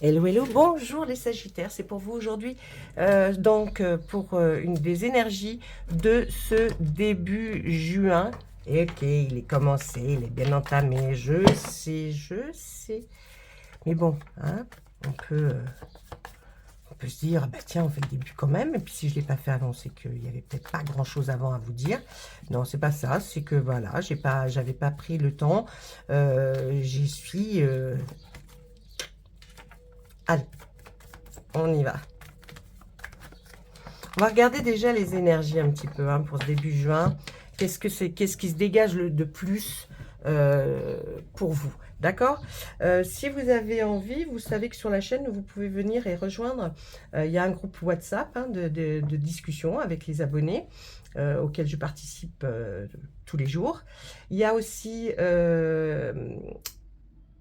Hello, hello, bonjour les Sagittaires, c'est pour vous aujourd'hui, pour une des énergies de ce début juin. Et ok, il est commencé, il est bien entamé, je sais. Mais bon, hein, on peut, euh, on peut se dire, ah bah tiens, on fait le début quand même. Et puis si je ne l'ai pas fait avant, c'est qu'il n'y avait peut-être pas grand-chose avant à vous dire. Non, c'est pas ça, c'est que voilà, j'avais pas pris le temps. J'y suis... Allez, on y va. On va regarder déjà les énergies un petit peu pour ce début juin. Qu'est-ce qui se dégage de plus pour vous? D'accord. Si vous avez envie, vous savez que sur la chaîne, vous pouvez venir et rejoindre. Il y a un groupe WhatsApp de discussion avec les abonnés auquel je participe tous les jours. Il y a aussi...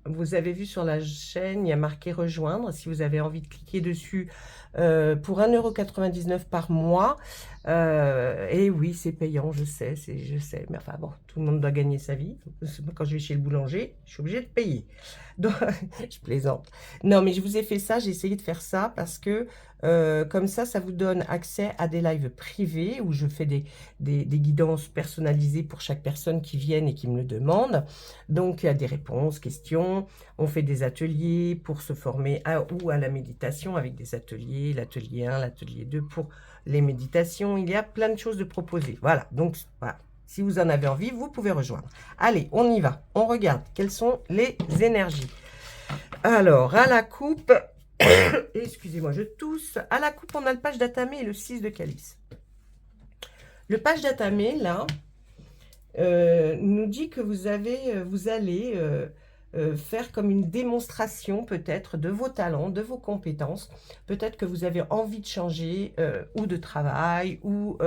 vous avez vu sur la chaîne, il y a marqué rejoindre. Si vous avez envie de cliquer dessus pour 1,99 € par mois. Et oui, c'est payant, je sais, je sais. Mais enfin bon, tout le monde doit gagner sa vie. Quand je vais chez le boulanger, je suis obligée de payer. Donc, je plaisante. Non, mais je vous ai fait ça, j'ai essayé de faire ça parce que comme ça vous donne accès à des lives privés où je fais des guidances personnalisées pour chaque personne qui vienne et qui me le demande. Donc, il y a des réponses, questions. On fait des ateliers pour se former ou à la méditation avec des ateliers, l'atelier 1, l'atelier 2 pour les méditations. Il y a plein de choses de proposer. Voilà, donc voilà. Si vous en avez envie, vous pouvez rejoindre. Allez, on y va. On regarde quelles sont les énergies. Alors, à la coupe, excusez-moi, je tousse. À la coupe, on a le page d'atamé et le 6 de calice. Le page d'atamé, là, nous dit que vous allez faire comme une démonstration peut-être de vos talents, de vos compétences. Peut-être que vous avez envie de changer ou de travail ou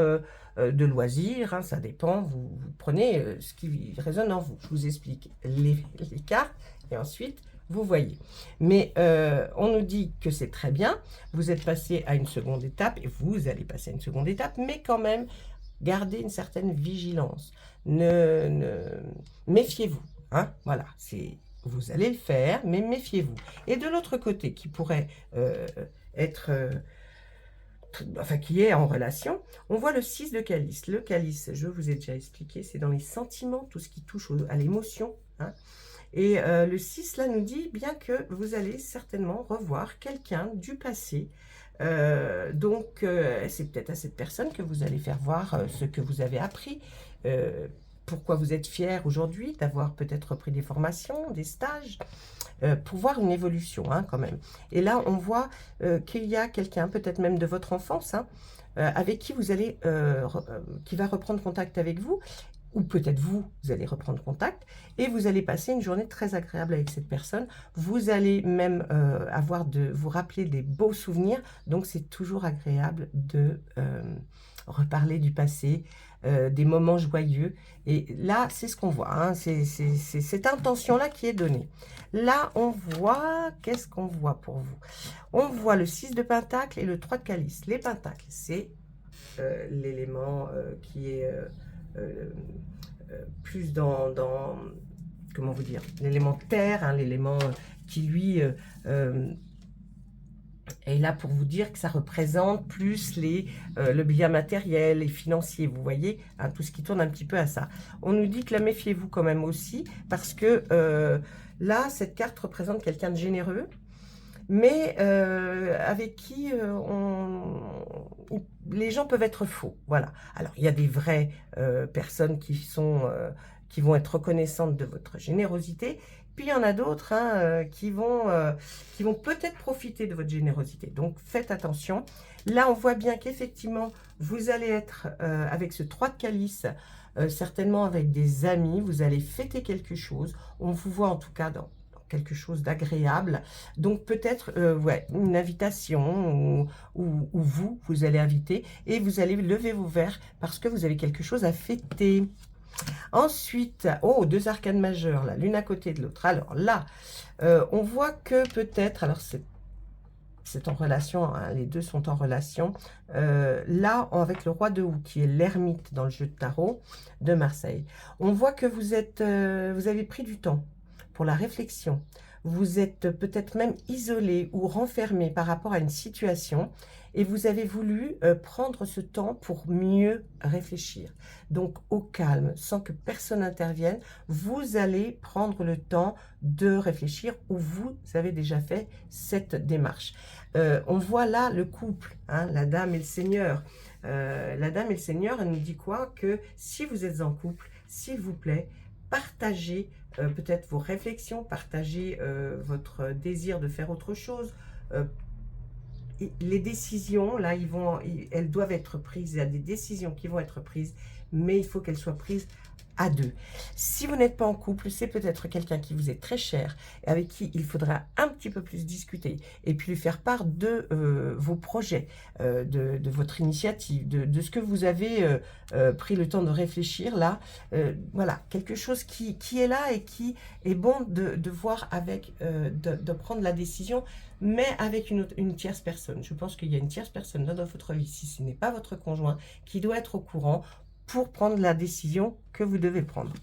de loisirs, hein, ça dépend. Vous prenez ce qui résonne en vous. Je vous explique les cartes et ensuite vous voyez. Mais on nous dit que c'est très bien. Vous êtes passé à une seconde étape et vous allez passer à une seconde étape, mais quand même, gardez une certaine vigilance. Méfiez-vous. Hein, voilà, vous allez le faire, mais méfiez-vous. Et de l'autre côté, qui pourrait être... enfin, qui est en relation, on voit le 6 de calice. Le calice, je vous ai déjà expliqué, c'est dans les sentiments, tout ce qui touche à l'émotion. Hein. Et le 6, là, nous dit bien que vous allez certainement revoir quelqu'un du passé. C'est peut-être à cette personne que vous allez faire voir ce que vous avez appris, pourquoi vous êtes fier aujourd'hui d'avoir peut-être repris des formations, des stages, pour voir une évolution quand même. Et là, on voit qu'il y a quelqu'un, peut-être même de votre enfance, avec qui vous allez, qui va reprendre contact avec vous, ou peut-être vous allez reprendre contact, et vous allez passer une journée très agréable avec cette personne. Vous allez même vous rappeler des beaux souvenirs, donc c'est toujours agréable de reparler du passé, des moments joyeux. Et là, c'est ce qu'on voit, hein, c'est cette intention-là qui est donnée. Là, on voit, qu'est-ce qu'on voit pour vous? On voit le 6 de Pentacle et le 3 de Calice. Les Pentacles, c'est l'élément qui est plus comment vous dire, l'élément terre, hein, l'élément qui lui est là pour vous dire que ça représente plus le bien matériel et financier, vous voyez, hein, tout ce qui tourne un petit peu à ça. On nous dit que là, méfiez-vous quand même aussi, parce que là, cette carte représente quelqu'un de généreux, mais avec qui les gens peuvent être faux. Voilà. Alors, il y a des vraies personnes qui vont être reconnaissantes de votre générosité, puis il y en a d'autres qui vont peut-être profiter de votre générosité. Donc, faites attention. Là, on voit bien qu'effectivement, vous allez être avec ce 3 de calice, certainement avec des amis, vous allez fêter quelque chose. On vous voit en tout cas dans quelque chose d'agréable. Donc peut-être ouais, une invitation ou vous allez inviter et vous allez lever vos verres parce que vous avez quelque chose à fêter. Ensuite, oh, 2 arcanes majeures, là, l'une à côté de l'autre. Alors là, on voit que peut-être, alors c'est en relation, hein, les deux sont en relation. Là, avec le roi de houx, qui est l'ermite dans le jeu de tarot de Marseille, on voit que vous avez pris du temps pour la réflexion. vous êtes peut-être même isolé ou renfermé par rapport à une situation et vous avez voulu prendre ce temps pour mieux réfléchir. Donc au calme, sans que personne n'intervienne, vous allez prendre le temps de réfléchir ou vous avez déjà fait cette démarche. On voit là le couple, hein, la dame et le seigneur. La dame et le seigneur, elle nous dit quoi? Que si vous êtes en couple, s'il vous plaît, partagez peut-être vos réflexions, partagez votre désir de faire autre chose. Les décisions, là, elles doivent être prises. Il y a des décisions qui vont être prises, mais il faut qu'elles soient prises à deux. Si vous n'êtes pas en couple, c'est peut-être quelqu'un qui vous est très cher, et avec qui il faudra un petit peu plus discuter, et puis lui faire part de vos projets, de votre initiative, de ce que vous avez pris le temps de réfléchir là. Voilà, quelque chose qui est là et qui est bon de voir avec, de prendre la décision, mais avec une tierce personne. Je pense qu'il y a une tierce personne dans votre vie, si ce n'est pas votre conjoint, qui doit être au courant pour prendre la décision que vous devez prendre.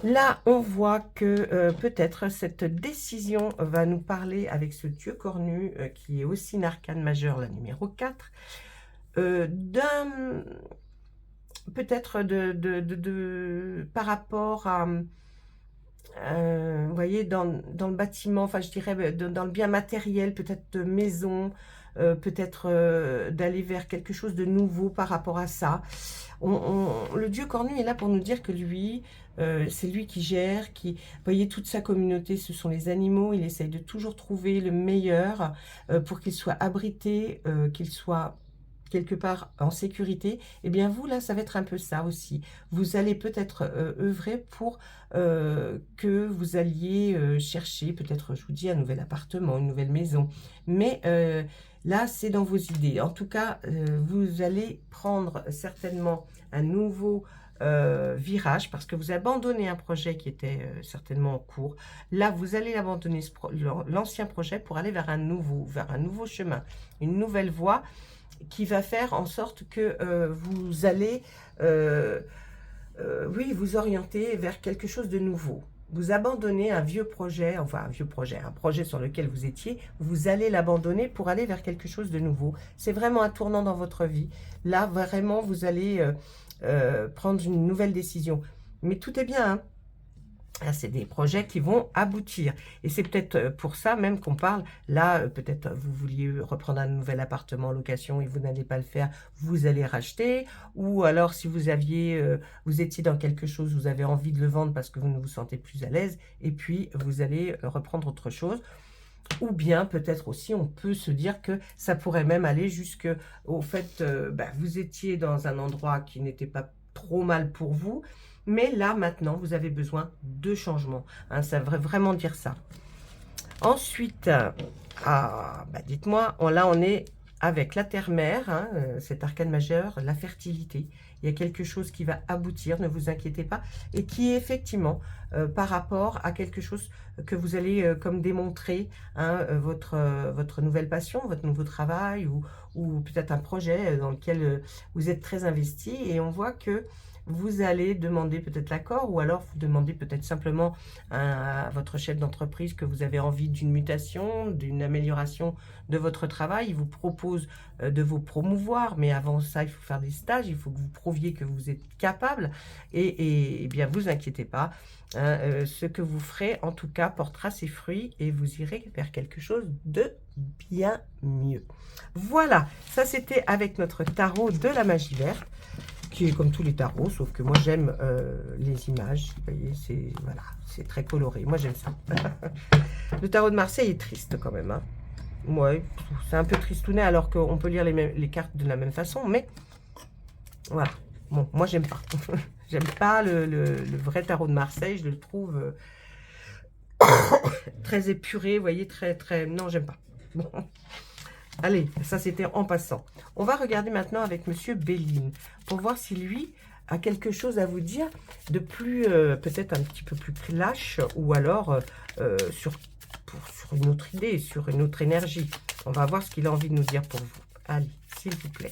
Là, on voit que peut-être cette décision va nous parler avec ce dieu cornu, qui est aussi une arcane majeure, la numéro 4, peut-être par rapport à, vous voyez, dans le bâtiment, enfin je dirais dans le bien matériel, peut-être de maison, peut-être d'aller vers quelque chose de nouveau par rapport à ça. Le dieu cornu est là pour nous dire que lui, c'est lui qui gère, vous voyez, toute sa communauté, ce sont les animaux. Il essaye de toujours trouver le meilleur pour qu'il soit abrité, qu'il soit quelque part en sécurité. Et bien vous, là, ça va être un peu ça aussi. Vous allez peut-être œuvrer pour que vous alliez chercher, peut-être, je vous dis, un nouvel appartement, une nouvelle maison. Mais là, c'est dans vos idées. En tout cas, vous allez prendre certainement un nouveau virage parce que vous abandonnez un projet qui était certainement en cours. Là, vous allez abandonner l'ancien projet pour aller vers un nouveau chemin, une nouvelle voie qui va faire en sorte que vous allez oui, vous orienter vers quelque chose de nouveau. Vous abandonnez un vieux projet, enfin un projet sur lequel vous étiez, vous allez l'abandonner pour aller vers quelque chose de nouveau. C'est vraiment un tournant dans votre vie. Là, vraiment, vous allez prendre une nouvelle décision. Mais tout est bien, hein. C'est des projets qui vont aboutir. Et c'est peut-être pour ça même qu'on parle. Là, peut-être vous vouliez reprendre un nouvel appartement en location et vous n'allez pas le faire, vous allez racheter. Ou alors, si vous étiez dans quelque chose, vous avez envie de le vendre parce que vous ne vous sentez plus à l'aise. Et puis, vous allez reprendre autre chose. Ou bien, peut-être aussi, on peut se dire que ça pourrait même aller jusqu'au fait, vous étiez dans un endroit qui n'était pas trop mal pour vous. Mais là, maintenant, vous avez besoin de changement. Hein, ça veut vraiment dire ça. Ensuite, dites-moi, là, on est avec la terre-mère, hein, cet arcane majeur, la fertilité. Il y a quelque chose qui va aboutir, ne vous inquiétez pas, et qui est effectivement par rapport à quelque chose que vous allez comme démontrer, hein, votre nouvelle passion, votre nouveau travail, ou peut-être un projet dans lequel vous êtes très investi, et on voit que vous allez demander peut-être l'accord, ou alors vous demandez peut-être simplement à votre chef d'entreprise que vous avez envie d'une mutation, d'une amélioration de votre travail. Il vous propose de vous promouvoir, mais avant ça, il faut faire des stages, il faut que vous prouviez que vous êtes capable, et bien, vous inquiétez pas, hein, ce que vous ferez, en tout cas, portera ses fruits, et vous irez vers quelque chose de bien mieux. Voilà, ça c'était avec notre tarot de la magie verte, qui est comme tous les tarots, sauf que moi j'aime les images. Vous voyez, c'est très coloré. Moi j'aime ça. Le tarot de Marseille est triste quand même. Hein. Ouais, c'est un peu tristounet alors qu'on peut lire les cartes de la même façon, mais voilà. Bon, moi j'aime pas. J'aime pas le vrai tarot de Marseille. Je le trouve très épuré. Vous voyez, très. Non, j'aime pas. Bon. Allez, ça c'était en passant. On va regarder maintenant avec Monsieur Béline pour voir si lui a quelque chose à vous dire de plus, peut-être un petit peu plus clash, ou alors sur une autre idée, sur une autre énergie. On va voir ce qu'il a envie de nous dire pour vous. Allez, s'il vous plaît.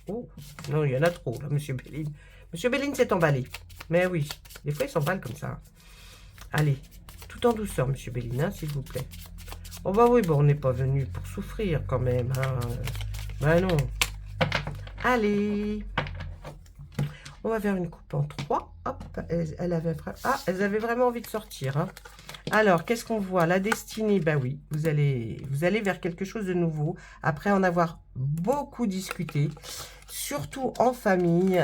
Oh, non, il y en a trop là, Monsieur Béline. Monsieur Béline s'est emballé. Mais oui, des fois il s'emballe comme ça. Allez, tout en douceur, Monsieur Bellina, s'il vous plaît. Oh bah oui, bon, on n'est pas venu pour souffrir quand même. Hein. Ben non. Allez. On va faire une coupe en 3. Hop, elles avaient vraiment envie de sortir. Hein. Alors, qu'est-ce qu'on voit? La destinée, bah oui, vous allez vers quelque chose de nouveau. Après en avoir beaucoup discuté, surtout en famille.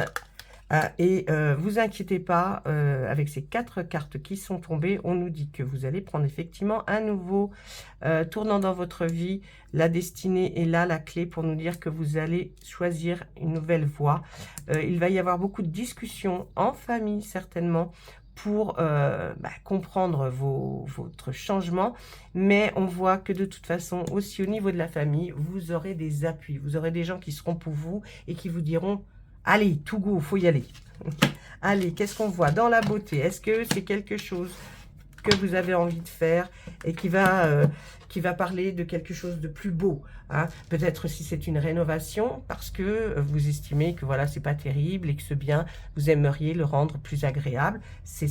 Et vous inquiétez pas, avec ces 4 cartes qui sont tombées, on nous dit que vous allez prendre effectivement un nouveau tournant dans votre vie. La destinée est là, la clé pour nous dire que vous allez choisir une nouvelle voie. Il va y avoir beaucoup de discussions en famille, certainement, pour comprendre votre changement. Mais on voit que de toute façon, aussi au niveau de la famille, vous aurez des appuis. Vous aurez des gens qui seront pour vous et qui vous diront... Allez, tout go, faut y aller. Allez, qu'est-ce qu'on voit dans la beauté? Est-ce que c'est quelque chose que vous avez envie de faire et qui va parler de quelque chose de plus beau, hein? Peut-être si c'est une rénovation, parce que vous estimez que voilà, c'est pas terrible et que ce bien, vous aimeriez le rendre plus agréable. C'est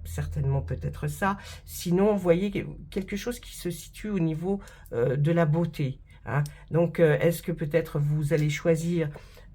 certainement peut-être ça. Sinon, vous voyez quelque chose qui se situe au niveau de la beauté. Hein? Donc, est-ce que peut-être vous allez choisir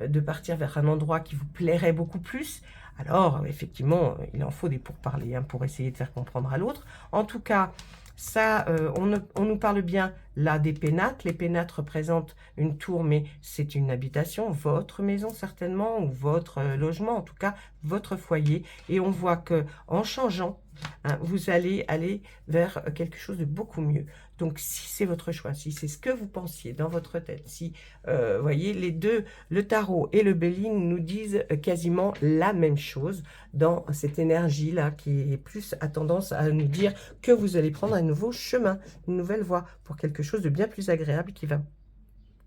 de partir vers un endroit qui vous plairait beaucoup plus? Alors, effectivement, il en faut des pourparlers, hein, pour essayer de faire comprendre à l'autre. En tout cas, ça, on nous parle bien là des pénates. Les pénates représentent une tour, mais c'est une habitation, votre maison certainement, ou votre logement, en tout cas, votre foyer. Et on voit que en changeant, hein, vous allez aller vers quelque chose de beaucoup mieux. Donc, si c'est votre choix, si c'est ce que vous pensiez dans votre tête, si, vous voyez, les deux, le tarot et le Belling nous disent quasiment la même chose dans cette énergie-là, qui est plus à tendance à nous dire que vous allez prendre un nouveau chemin, une nouvelle voie, pour quelque chose de bien plus agréable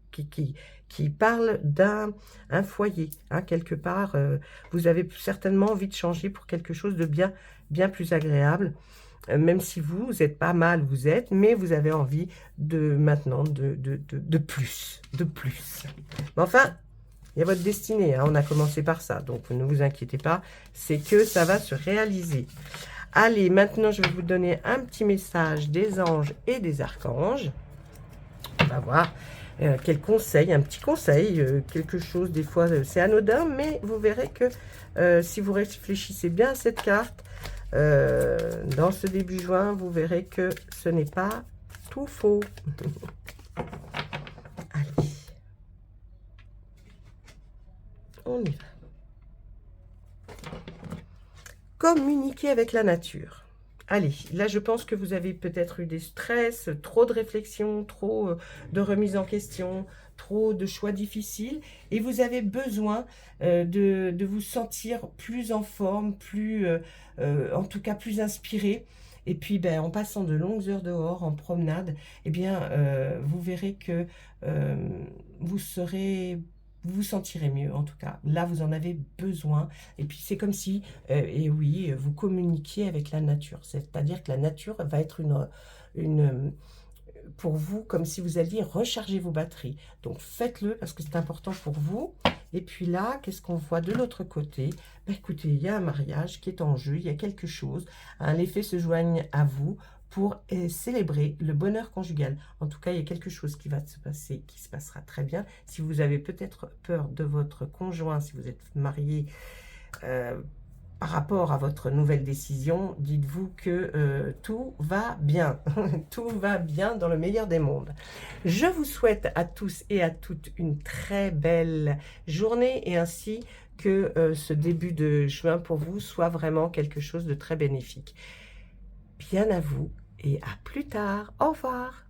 qui parle d'un foyer. Hein, quelque part, vous avez certainement envie de changer pour quelque chose de bien plus agréable. Même si vous êtes pas mal, vous êtes, mais vous avez envie maintenant de plus. Mais enfin, il y a votre destinée, hein, on a commencé par ça, donc ne vous inquiétez pas, c'est que ça va se réaliser. Allez, maintenant, je vais vous donner un petit message des anges et des archanges. On va voir quel conseil, un petit conseil, quelque chose, des fois, c'est anodin, mais vous verrez que si vous réfléchissez bien à cette carte, dans ce début juin, vous verrez que ce n'est pas tout faux. Allez. On y va. Communiquer avec la nature. Allez, là, je pense que vous avez peut-être eu des stress, trop de réflexion, trop de remise en question, trop de choix difficiles. Et vous avez besoin de vous sentir plus en forme, en tout cas plus inspiré. Et puis, ben, en passant de longues heures dehors, en promenade, eh bien, vous verrez que vous vous sentirez mieux, en tout cas. Là, vous en avez besoin. Et puis, c'est comme si, et oui, vous communiquiez avec la nature. C'est-à-dire que la nature va être pour vous, comme si vous alliez recharger vos batteries. Donc, faites-le parce que c'est important pour vous. Et puis là, qu'est-ce qu'on voit de l'autre côté? Ben, écoutez, il y a un mariage qui est en jeu, il y a quelque chose. Hein, les faits se joignent à vous pour célébrer le bonheur conjugal. En tout cas, il y a quelque chose qui va se passer, qui se passera très bien. Si vous avez peut-être peur de votre conjoint, si vous êtes marié, par rapport à votre nouvelle décision, dites-vous que tout va bien. Tout va bien dans le meilleur des mondes. Je vous souhaite à tous et à toutes une très belle journée et ainsi que ce début de juin pour vous soit vraiment quelque chose de très bénéfique. Bien à vous et à plus tard. Au revoir.